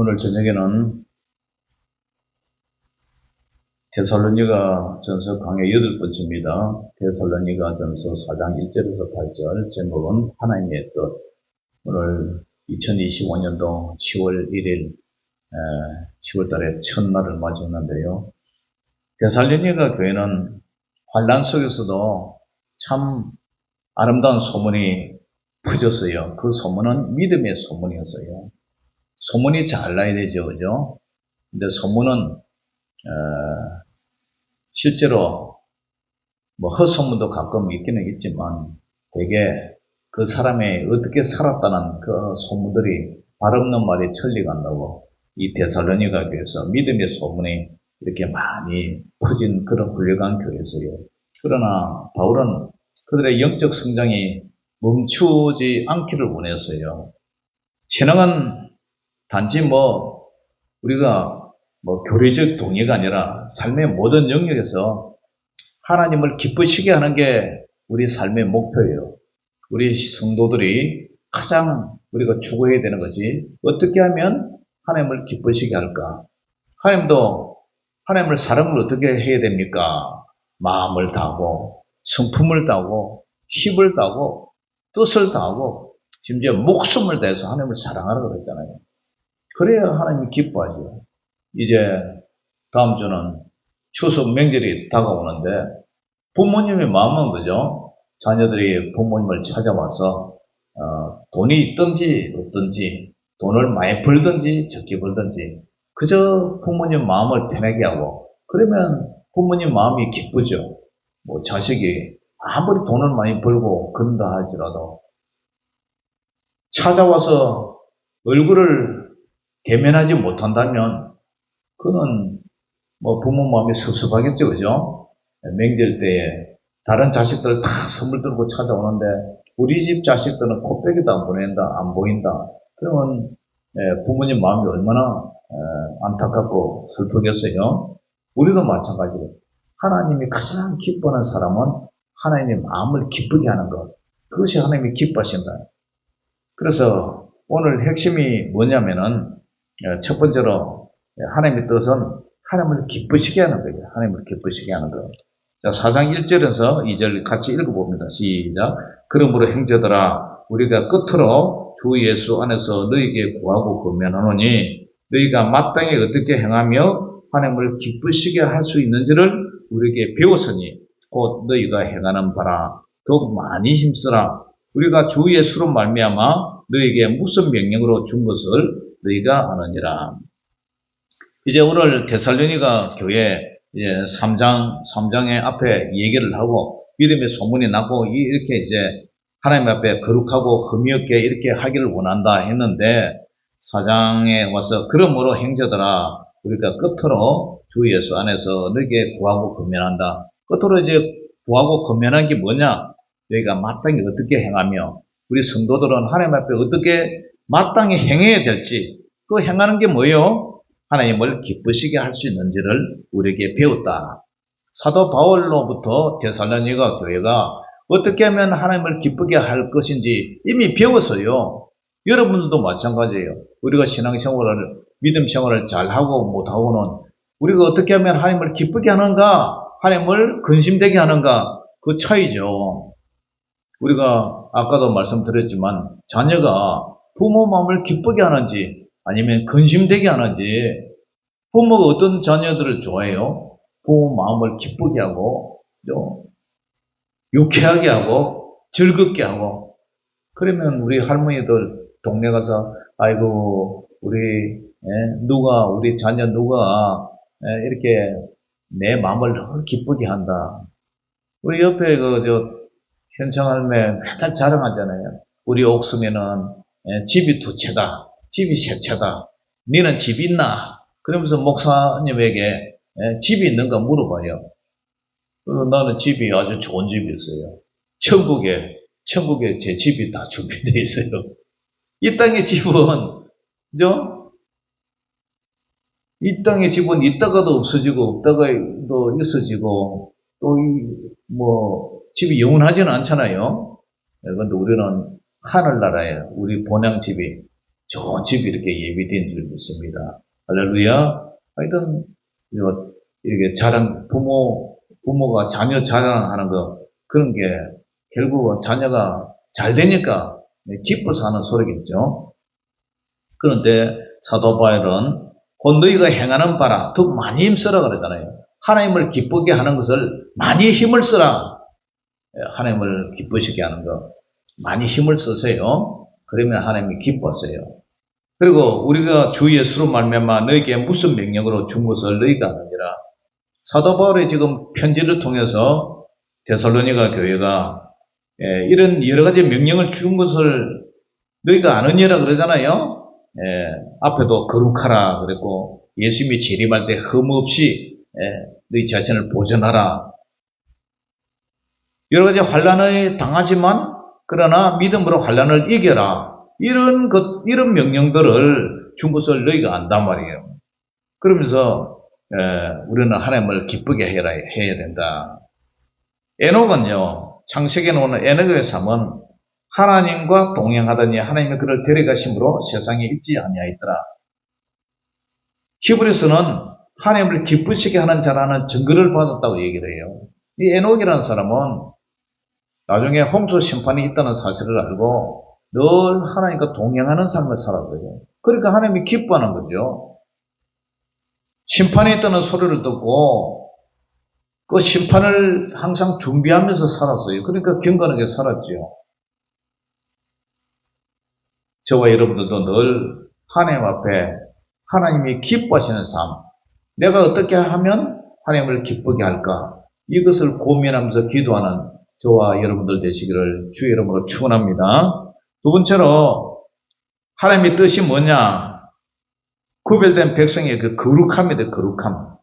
오늘 저녁에는 데살로니가 전서 강의 8번째입니다. 데살로니가 전서 4장 1절에서 8절, 제목은 하나님의 뜻. 오늘 2025년도 10월 1일 10월달에 첫날을 맞이했는데요. 데살로니가 교회는 환란 속에서도 참 아름다운 소문이 퍼졌어요. 그 소문은 믿음의 소문이었어요. 소문이 잘 나야 되죠, 그죠? 근데 소문은 실제로 헛소문도 가끔 있기는 있지만 되게 그 사람이 어떻게 살았다는 그 소문들이 발없는 말이 천리간다고 이 데살로니가 교회에서 믿음의 소문이 이렇게 많이 퍼진 그런 훌륭한 교회였어요. 그러나 바울은 그들의 영적 성장이 멈추지 않기를 원했어요. 신앙은 단지 우리가 교리적 동의가 아니라 삶의 모든 영역에서 하나님을 기쁘시게 하는 게 우리 삶의 목표예요. 우리 성도들이 가장 우리가 추구해야 되는 것이 어떻게 하면 하나님을 기쁘시게 할까? 하나님을 사랑을 어떻게 해야 됩니까? 마음을 다하고 성품을 다하고 힘을 다하고 뜻을 다하고 심지어 목숨을 다해서 하나님을 사랑하라고 그랬잖아요. 그래야 하나님이 기뻐하죠. 이제 다음 주는 추석 명절이 다가오는데 부모님의 마음은 그죠? 자녀들이 부모님을 찾아와서 돈이 있든지 없든지 돈을 많이 벌든지 적게 벌든지 그저 부모님 마음을 편하게 하고 그러면 부모님 마음이 기쁘죠. 자식이 아무리 돈을 많이 벌고 그런다 할지라도 찾아와서 얼굴을 대면하지 못한다면 그는 부모 마음이 섭섭하겠죠, 그죠? 명절 때에 다른 자식들 다 선물 들고 찾아오는데 우리 집 자식들은 코빼기도 안 보낸다, 안 보인다. 그러면 부모님 마음이 얼마나 안타깝고 슬프겠어요. 우리도 마찬가지로 하나님이 가장 기뻐하는 사람은 하나님의 마음을 기쁘게 하는 것. 그것이 하나님이 기뻐하신다. 그래서 오늘 핵심이 뭐냐면은 첫 번째로 하나님의 뜻은 하나님을 기쁘시게 하는 거예요. 하나님을 기쁘시게 하는 거. 자, 4장 1절에서 2절 같이 읽어봅니다. 시작. 그러므로 형제들아 우리가 끝으로 주 예수 안에서 너희에게 구하고 권면하노니 너희가 마땅히 어떻게 행하며 하나님을 기쁘시게 할 수 있는지를 우리에게 배웠으니 곧 너희가 행하는 바라 더욱 많이 힘쓰라. 우리가 주 예수로 말미암아 너희에게 무슨 명령으로 준 것을 너희가 아느니라. 이제 오늘 데살로니가 교회 3장의 앞에 얘기를 하고 믿음의 소문이 나고 이렇게 이제 하나님 앞에 거룩하고 흠이 없게 이렇게 하기를 원한다 했는데 4장에 와서 그러므로 형제들아 우리가 끝으로 주 예수 안에서 너희에게 구하고 권면한다. 끝으로 이제 구하고 권면한 게 뭐냐? 너희가 마땅히 어떻게 행하며 우리 성도들은 하나님 앞에 어떻게 마땅히 행해야 될지 그 행하는 게 뭐예요? 하나님을 기쁘시게 할 수 있는지를 우리에게 배웠다. 사도 바울로부터 데살로니가 교회가 어떻게 하면 하나님을 기쁘게 할 것인지 이미 배웠어요. 여러분들도 마찬가지예요. 우리가 신앙생활을 믿음 생활을 잘하고 못하고는 우리가 어떻게 하면 하나님을 기쁘게 하는가 하나님을 근심되게 하는가 그 차이죠. 우리가 아까도 말씀드렸지만 자녀가 부모 마음을 기쁘게 하는지 아니면 근심되게 하는지 부모가 어떤 자녀들을 좋아해요? 부모 마음을 기쁘게 하고 유쾌하게 하고 즐겁게 하고 그러면 우리 할머니들 동네 가서 아이고 우리 자녀 누가 이렇게 내 마음을 기쁘게 한다. 우리 옆에 현창할매 맨날 자랑하잖아요. 우리 옥성에는 집이 2채다. 집이 3채다. 너는 집 있나? 그러면서 목사님에게 집이 있는가 물어봐요. 나는 집이 아주 좋은 집이 있어요. 천국에 제 집이 다 준비되어 있어요. 이 땅의 집은, 그죠? 이 땅의 집은 있다가도 없어지고, 없다가도 있어지고, 집이 영원하지는 않잖아요. 그런데 우리는 하늘나라에 우리 본향집이 좋은 집이 이렇게 예비된 줄 믿습니다. 할렐루야. 하여튼 이렇게 부모가 자녀 자랑하는 거 그런 게 결국은 자녀가 잘 되니까 기뻐서 하는 소리겠죠. 그런데 사도 바울은 곧 너희가 행하는 바라 더 많이 힘쓰라 그러잖아요. 하나님을 기쁘게 하는 것을 많이 힘을 쓰라. 하나님을 기쁘시게 하는 거 많이 힘을 쓰세요. 그러면 하나님이 기뻐하세요. 그리고 우리가 주 예수로 말미암아 너희에게 무슨 명령으로 준 것을 너희가 아느니라. 사도 바울의 지금 편지를 통해서 데살로니가 교회가 이런 여러 가지 명령을 준 것을 너희가 아느니라 그러잖아요. 앞에도 거룩하라 그랬고 예수님이 재림할 때 흠없이 너희 자신을 보존하라. 여러 가지 환난을 당하지만 그러나 믿음으로 환난을 이겨라. 이런 명령들을 준 것을 너희가 안단 말이에요. 그러면서 우리는 하나님을 기쁘게 해야 된다. 에녹은요, 창세기에 나오는 에녹의 삶은 하나님과 동행하더니 하나님이 그를 데려가심으로 세상에 있지 아니하였더라. 히브리서는 하나님을 기쁘시게 하는 자라는 증거를 받았다고 얘기를 해요. 이 에녹이라는 사람은 나중에 홍수 심판이 있다는 사실을 알고 늘 하나님과 동행하는 삶을 살았어요. 그러니까 하나님이 기뻐하는 거죠. 심판이 있다는 소리를 듣고 그 심판을 항상 준비하면서 살았어요. 그러니까 경건하게 살았죠. 저와 여러분들도 늘 하나님 앞에 하나님이 기뻐하시는 삶, 내가 어떻게 하면 하나님을 기쁘게 할까? 이것을 고민하면서 기도하는 저와 여러분들 되시기를 주의 이름으로 축원합니다. 두 번째로 하나님의 뜻이 뭐냐? 구별된 백성의 그 거룩함이다. 거룩함.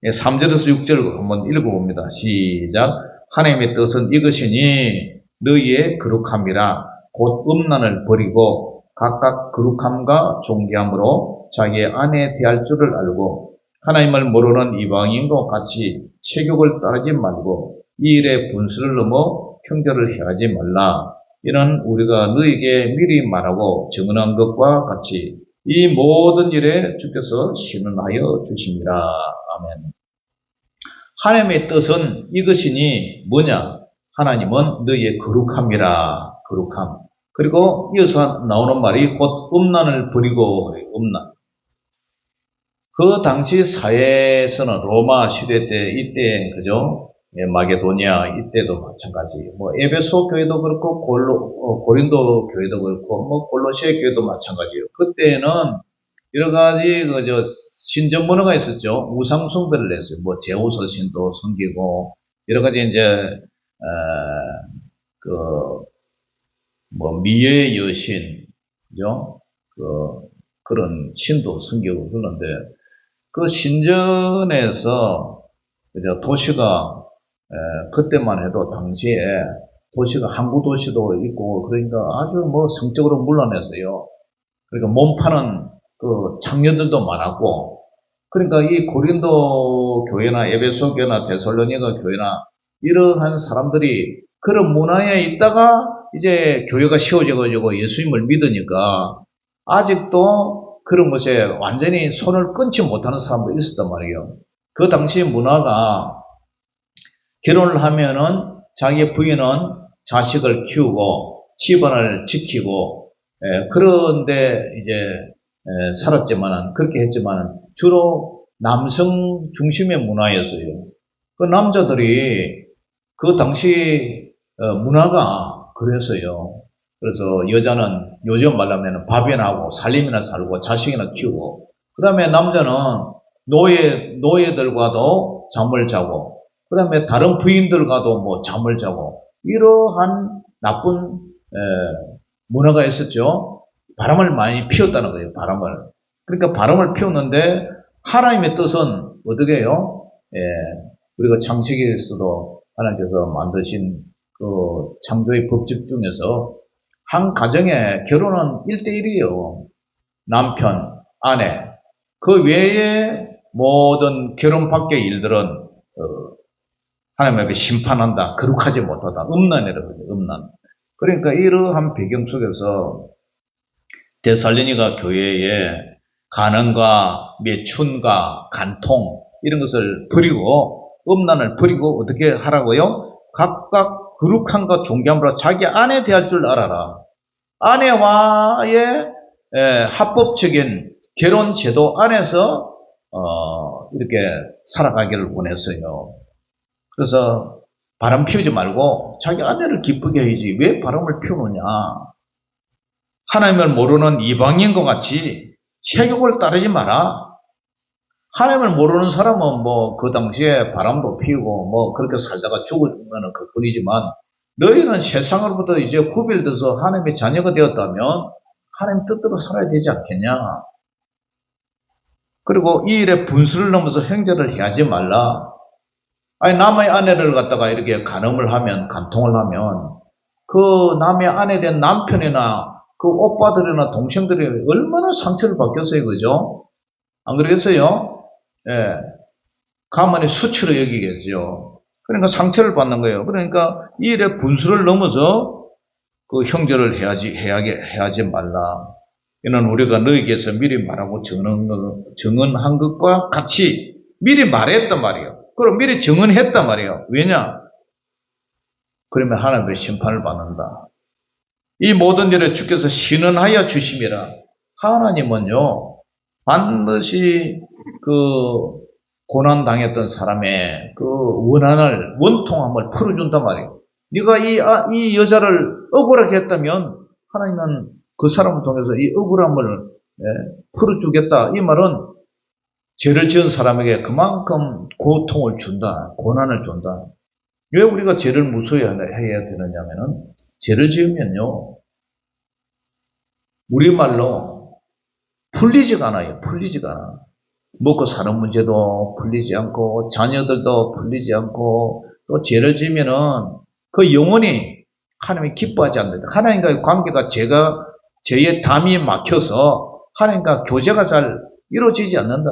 3절에서 6절 한번 읽어봅니다. 시작. 하나님의 뜻은 이것이니 너희의 거룩함이라 곧 음란을 버리고 각각 거룩함과 존귀함으로 자기의 아내 대할 줄을 알고 하나님을 모르는 이방인과 같이 체격을 따르지 말고 이 일에 분수를 넘어 형제를 해하지 말라. 이는 우리가 너에게 미리 말하고 증언한 것과 같이 이 모든 일에 주께서 신원하여 주심이라. 아멘. 하나님의 뜻은 이것이니 뭐냐? 하나님은 너희의 거룩함이라. 거룩함. 그리고 이어서 나오는 말이 곧 음란을 버리고 음란. 그 당시 사회에서는 로마 시대 때 이때 그죠? 마게도니아 이때도 마찬가지. 뭐 에베소 교회도 그렇고 고린도 교회도 그렇고 뭐 골로새 교회도 마찬가지예요. 그때는 여러 가지 신전 문화가 있었죠. 우상 숭배를 했어요. 뭐 제우스 신도 섬기고 여러 가지 이제 미의 여신, 그죠? 그런 신도 섬기고 그러는데 그 신전에서 그죠? 도시가 그때만 해도 당시에 도시가 항구 도시도 있고 그러니까 아주 뭐 성적으로 문란했어요. 그러니까 몸 파는 그 창녀들도 많았고 그러니까 이 고린도 교회나 에베소 교회나 데살로니가 교회나 이러한 사람들이 그런 문화에 있다가 이제 교회가 세워져가지고 예수님을 믿으니까 아직도 그런 것에 완전히 손을 끊지 못하는 사람도 있었단 말이에요. 그 당시 문화가 결혼을 하면은 자기 부인은 자식을 키우고 집안을 지키고 그런데 이제 살았지만은 그렇게 했지만은 주로 남성 중심의 문화였어요. 그 남자들이 그 당시 문화가 그랬어요. 그래서 여자는 요즘 말하면 밥이나 하고 살림이나 살고 자식이나 키우고 그 다음에 남자는 노예들과도 잠을 자고 그 다음에 다른 부인들과도 뭐 잠을 자고 이러한 나쁜 문화가 있었죠. 바람을 많이 피웠다는 거예요. 바람을. 그러니까 바람을 피웠는데 하나님의 뜻은 어떻게 해요? 우리가 창세기에서도 하나님께서 만드신 그 창조의 법칙 중에서 한 가정의 결혼은 1대1이에요. 남편, 아내. 그 외에 모든 결혼 밖의 일들은 하나님에게 심판한다. 거룩하지 못하다. 음란이라고 그러죠. 음란. 그러니까 이러한 배경 속에서 데살로니가 교회에 간음과 매춘과 간통 이런 것을 버리고 음란을 버리고 어떻게 하라고요? 각각 거룩함과 존귀함으로 자기 아내 대할 줄 알아라. 아내와의 합법적인 결혼 제도 안에서 이렇게 살아가기를 원했어요. 그래서 바람 피우지 말고 자기 아내를 기쁘게 해야지 왜 바람을 피우느냐. 하나님을 모르는 이방인과 같이 세욕을 따르지 마라. 하나님을 모르는 사람은 뭐 그 당시에 바람도 피우고 뭐 그렇게 살다가 죽으면 그뿐이지만 너희는 세상으로부터 이제 구별돼서 하나님의 자녀가 되었다면 하나님 뜻대로 살아야 되지 않겠냐. 그리고 이 일에 분수를 넘어서 행제를 해야지 말라. 아니 남의 아내를 갖다가 이렇게 간음을 하면 간통을 하면 그 남의 아내 된 남편이나 그 오빠들이나 동생들이 얼마나 상처를 받겠어요, 그죠? 안 그러겠어요? 예. 가만히 수치로 여기겠죠. 그러니까 상처를 받는 거예요. 그러니까 이 일에 분수를 넘어서 그 형제를 해야지 말라. 이는 우리가 너희에게서 미리 말하고 증언한 것과 같이 미리 말했단 말이에요. 그럼 미리 증언했단 말이에요. 왜냐? 그러면 하나님의 심판을 받는다. 이 모든 일에 주께서 신원하여 주심이라. 하나님은요, 반드시 그 고난당했던 사람의 그 원통함을 풀어준단 말이에요. 네가 이 여자를 억울하게 했다면 하나님은 그 사람을 통해서 이 억울함을 풀어주겠다. 이 말은 죄를 지은 사람에게 그만큼 고통을 준다. 고난을 준다. 왜 우리가 죄를 무서워해야 되느냐면은 죄를 지으면요, 우리말로 풀리지가 않아요. 풀리지가 않아. 먹고 사는 문제도 풀리지 않고 자녀들도 풀리지 않고 또 죄를 지으면은 그 영혼이 하나님이 기뻐하지 않는다. 하나님과의 관계가 죄의 담이 막혀서 하나님과 교제가 잘 이루어지지 않는다.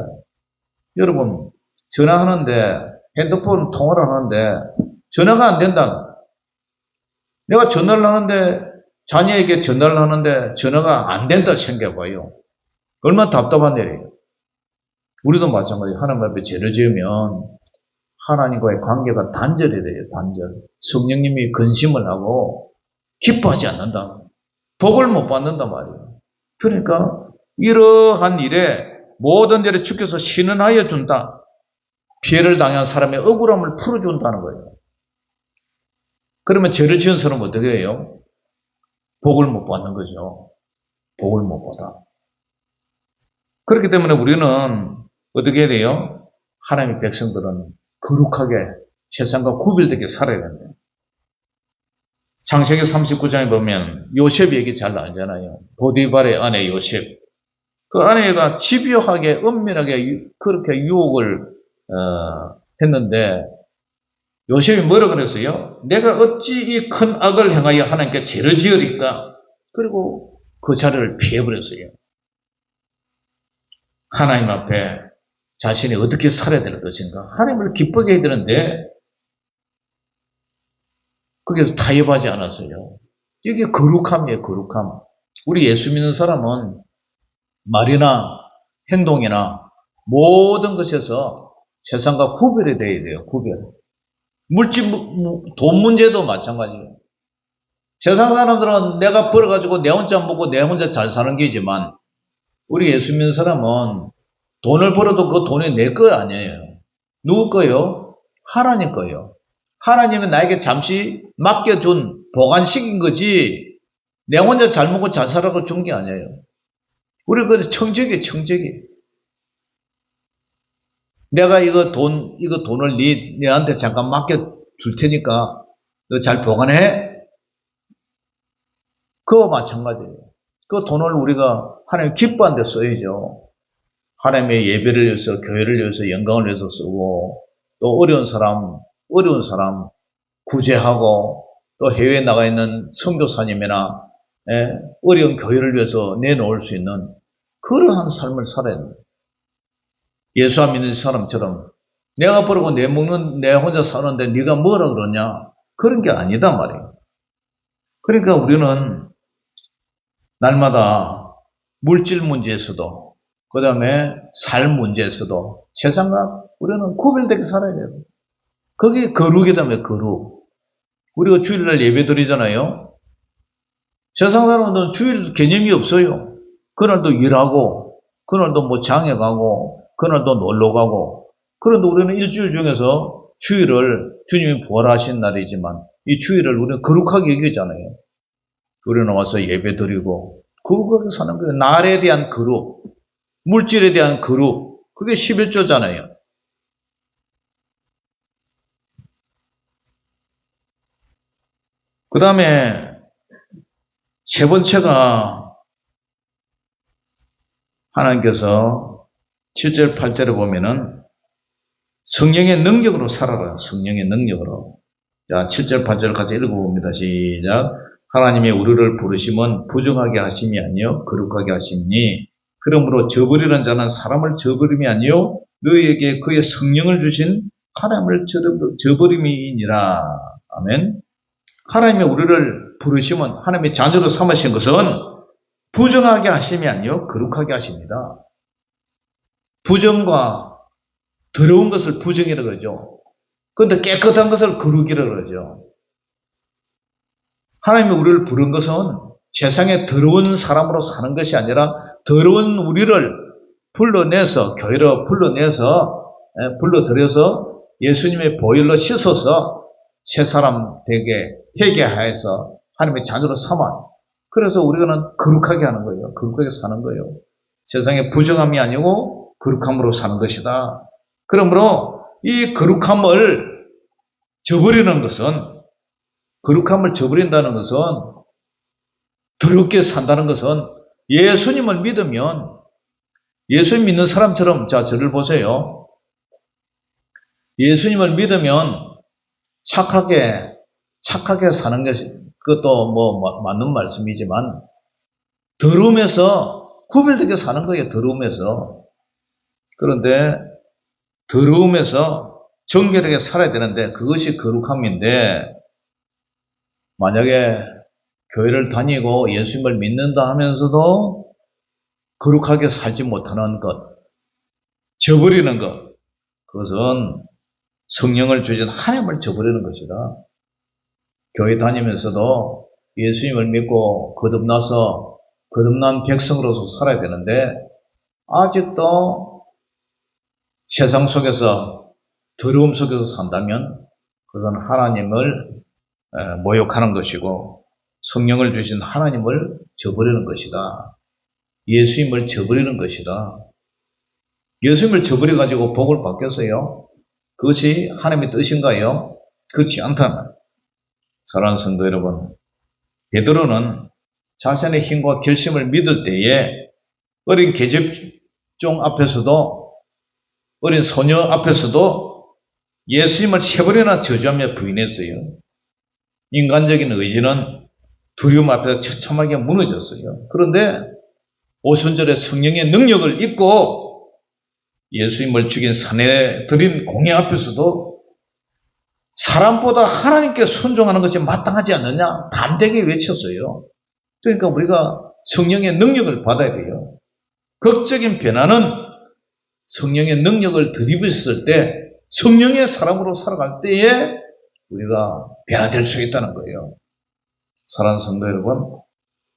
여러분 전화하는데 핸드폰 통화를 하는데 전화가 안 된다. 내가 전화를 하는데 자녀에게 전화를 하는데 전화가 안 된다 생각해봐요. 얼마나 답답한 일이에요. 우리도 마찬가지예요. 하나님 앞에 죄를 지으면 하나님과의 관계가 단절이 돼요. 단절. 성령님이 근심을 하고 기뻐하지 않는다. 복을 못 받는단 말이에요. 그러니까 이러한 일에 모든 일에 주께서 신원하여 준다. 피해를 당한 사람의 억울함을 풀어준다는 거예요. 그러면 죄를 지은 사람은 어떻게 해요? 복을 못 받는 거죠. 복을 못 받아. 그렇기 때문에 우리는 어떻게 해야 돼요? 하나님의 백성들은 거룩하게 세상과 구별되게 살아야 된대요. 창세기 39장에 보면 요셉 얘기 잘 나오잖아요. 보디발의 아내 요셉. 그 아내가 집요하게 은밀하게 그렇게 유혹을 했는데 요셉이 뭐라 그랬어요? 내가 어찌 이 큰 악을 행하여 하나님께 죄를 지으리까? 그리고 그 자리를 피해버렸어요. 하나님 앞에 자신이 어떻게 살아야 될 것인가? 하나님을 기쁘게 해야 되는데 거기서 타협하지 않았어요. 이게 거룩함이에요. 거룩함. 우리 예수 믿는 사람은 말이나 행동이나 모든 것에서 세상과 구별이 되어야 돼요. 구별. 돈 문제도 마찬가지예요. 세상 사람들은 내가 벌어가지고 내 혼자 먹고 내 혼자 잘 사는 게지만 우리 예수 믿는 사람은 돈을 벌어도 그 돈이 내 거 아니에요. 누구 거요? 하나님 거요. 하나님은 나에게 잠시 맡겨준 보관시킨 거지 내 혼자 잘 먹고 잘 살라고 준 게 아니에요. 우리 그 청적이에요. 청적이. 내가 이거 돈을 너한테 잠깐 맡겨둘 테니까 너 잘 보관해. 그거 마찬가지예요. 그 돈을 우리가 하나님 기뻐한 데 써야죠. 하나님의 예배를 위해서, 교회를 위해서, 영광을 위해서 쓰고, 또 어려운 사람 구제하고, 또 해외에 나가 있는 선교사님이나 어려운 교회를 위해서 내놓을 수 있는 그러한 삶을 살아야 됩니다. 예수 안 믿는 사람처럼 내가 벌고 내 먹는 내 혼자 사는데 네가 뭐라 그러냐? 그런 게 아니다 말이에요. 그러니까 우리는 날마다 물질 문제에서도, 그 다음에 삶 문제에서도 세상과 우리는 구별되게 살아야 돼요. 그게 거룩이다며, 거룩. 우리가 주일날 예배 드리잖아요. 세상 사람들은 주일 개념이 없어요. 그날도 일하고, 그날도 뭐 장에 가고, 그날도 놀러 가고. 그런데 우리는 일주일 중에서 주일을 주님이 부활하신 날이지만 이 주일을 우리는 거룩하게 여기잖아요. 우리는 와서 예배 드리고 거룩하게 사는 거예요. 날에 대한 거룩, 물질에 대한 거룩, 그게 11조잖아요. 그 다음에 세 번째가 하나님께서 7절, 8절에 보면은 성령의 능력으로 살아라. 성령의 능력으로. 자, 7절, 8절 같이 읽어봅니다. 시작. 하나님의 우리를 부르심은 부정하게 하심이 아니요 거룩하게 하심이니 그러므로 저버리는 자는 사람을 저버림이 아니요 너희에게 그의 성령을 주신 하나님을 저버림이니라. 아멘. 하나님의 우리를 부르심은 하나님의 자녀로 삼으신 것은 부정하게 하심이 아니요 거룩하게 하십니다. 부정과 더러운 것을 부정이라고 그러죠. 그런데 깨끗한 것을 거룩이라고 그러죠. 하나님이 우리를 부른 것은 세상에 더러운 사람으로 사는 것이 아니라 더러운 우리를 불러내서, 교회로 불러들여서 예수님의 보혈로 씻어서 새 사람 되게 회개하여서 하나님의 자녀로 삼아. 그래서 우리는 거룩하게 하는 거예요. 거룩하게 사는 거예요. 세상에 부정함이 아니고 거룩함으로 사는 것이다. 그러므로 이 거룩함을 저버리는 것은, 거룩함을 저버린다는 것은, 더럽게 산다는 것은 예수님을 믿으면, 예수님 믿는 사람처럼, 자, 저를 보세요. 예수님을 믿으면 착하게 사는 것이, 그것도 뭐 맞는 말씀이지만, 더러움에서 구별되게 사는 거예요. 더러움에서. 그런데 더러움에서 정결하게 살아야 되는데 그것이 거룩함인데, 만약에 교회를 다니고 예수님을 믿는다 하면서도 거룩하게 살지 못하는 것, 저버리는 것, 그것은 성령을 주신 하나님을 저버리는 것이다. 교회 다니면서도 예수님을 믿고 거듭난 백성으로서 살아야 되는데 아직도 세상 속에서 더러움 속에서 산다면 그건 하나님을 모욕하는 것이고 성령을 주신 하나님을 저버리는 것이다. 예수님을 저버리는 것이다. 예수님을 저버려가지고 복을 받겠어요? 그것이 하나님의 뜻인가요? 그렇지 않다는. 사랑하는 성도 여러분, 베드로는 자신의 힘과 결심을 믿을 때에 어린 계집종 앞에서도, 어린 소녀 앞에서도 예수님을 세 번이나 저주하며 부인했어요. 인간적인 의지는 두려움 앞에서 처참하게 무너졌어요. 그런데 오순절에 성령의 능력을 잊고 예수님을 죽인 사내들인 공회 앞에서도 사람보다 하나님께 순종하는 것이 마땅하지 않느냐 담대하게 외쳤어요. 그러니까 우리가 성령의 능력을 받아야 돼요. 극적인 변화는 성령의 능력을 들이붓을 때, 성령의 사람으로 살아갈 때에 우리가 변화될 수 있다는 거예요. 사랑하는 성도 여러분,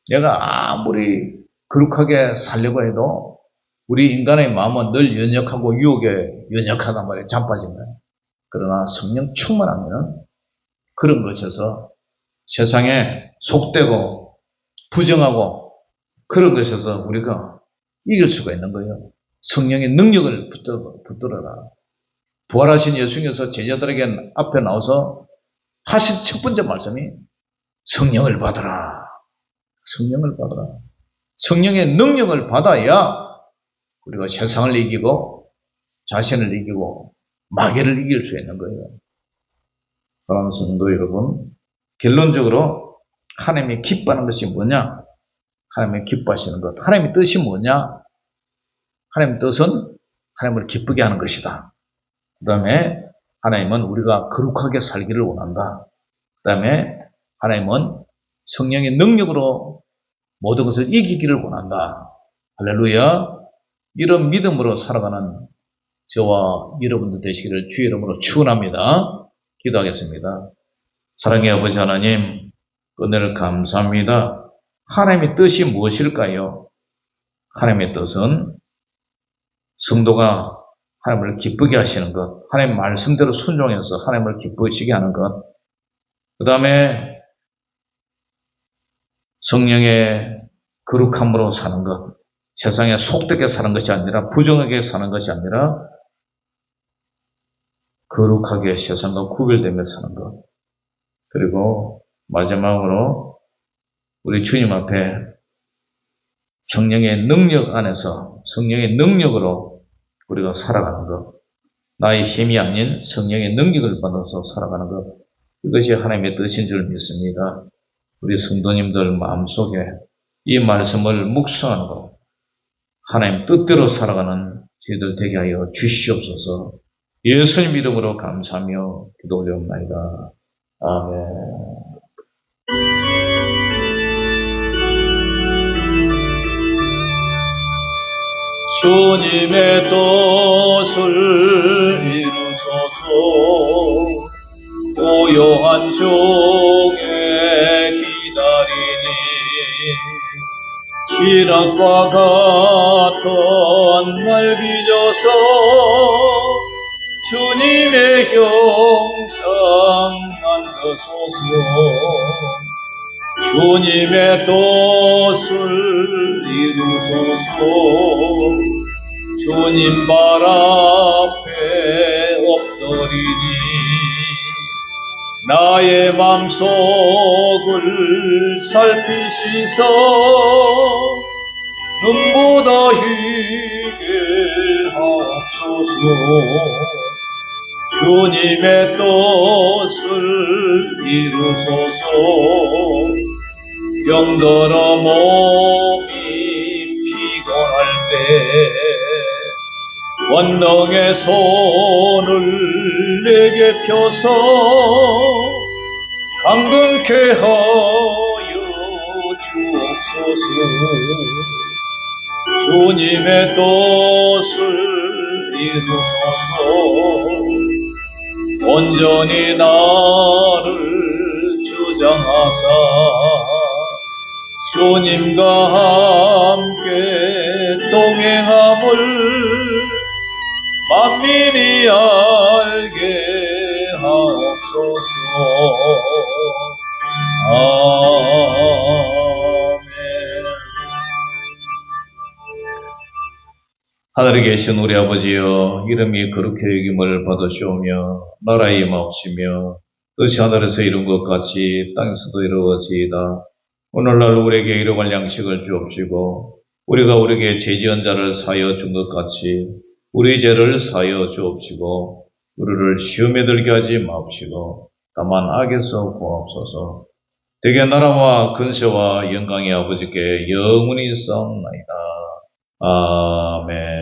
내가 아무리 거룩하게 살려고 해도 우리 인간의 마음은 늘 연약하고 유혹에 연약하단 말이에요. 자빠지면. 그러나 성령 충만하면 그런 것에서 세상에 속되고 부정하고 그런 것에서 우리가 이길 수가 있는 거예요. 성령의 능력을 붙들어라. 부활하신 예수님께서 제자들에게 앞에 나와서 하신 첫 번째 말씀이 성령을 받아라. 성령을 받아라. 성령의 능력을 받아야 우리가 세상을 이기고 자신을 이기고 마귀를 이길 수 있는 거예요. 사랑하는 성도 여러분, 결론적으로 하나님이 기뻐하는 것이 뭐냐? 하나님이 기뻐하시는 것. 하나님의 뜻이 뭐냐? 하나님의 뜻은 하나님을 기쁘게 하는 것이다. 그 다음에 하나님은 우리가 거룩하게 살기를 원한다. 그 다음에 하나님은 성령의 능력으로 모든 것을 이기기를 원한다. 할렐루야. 이런 믿음으로 살아가는 저와 여러분들 되시기를 주의 이름으로 축원합니다. 기도하겠습니다. 사랑의 아버지 하나님, 은혜를 감사합니다. 하나님의 뜻이 무엇일까요? 하나님의 뜻은 성도가 하나님을 기쁘게 하시는 것, 하나님 말씀대로 순종해서 하나님을 기쁘시게 하는 것, 그 다음에 성령의 거룩함으로 사는 것, 세상에 속되게 사는 것이 아니라 부정하게 사는 것이 아니라 거룩하게 세상과 구별되며 사는 것, 그리고 마지막으로 우리 주님 앞에 성령의 능력 안에서 성령의 능력으로 우리가 살아가는 것, 나의 힘이 아닌 성령의 능력을 받아서 살아가는 것, 이것이 하나님의 뜻인 줄 믿습니다. 우리 성도님들 마음속에 이 말씀을 묵상하는 것, 하나님 뜻대로 살아가는 저희들 되게 하여 주시옵소서. 예수님 이름으로 감사하며 기도 올려옵나이다. 아멘. 주님의 뜻을 이루소서. 고요한 중에 기다리니 지락과 같은 날 빚어서 주님의 형상 만드소서. 주님의 뜻을 이루소서. 주님 발 앞에 엎드리니 나의 맘속을 살피시서 눈보다 희게 하옵소서. 주님의 뜻을 이루소서. 병들어 몸이 피곤할 때 권능의 손을 내게 펴서 강건케 하여 주옵소서. 주님의 뜻을 이루소서. 온전히 나를 주장하사 주님과 함께 동행함을 만민이 알게 하옵소서. 아멘. 하늘에 계신 우리 아버지여, 이름이 거룩히 여김을 받으시오며 나라의 임하옵시며 뜻이 하늘에서 이룬 것 같이 땅에서도 이루어지이다. 오늘날 우리에게 일용할 양식을 주옵시고 우리가 우리에게 죄지은 자를 사하여 준 것 같이 우리 죄를 사하여 주옵시고 우리를 시험에 들게 하지 마옵시고 다만 악에서 구하옵소서. 대개 나라와 근세와 영광의 아버지께 영원히 있사옵나이다. 아멘.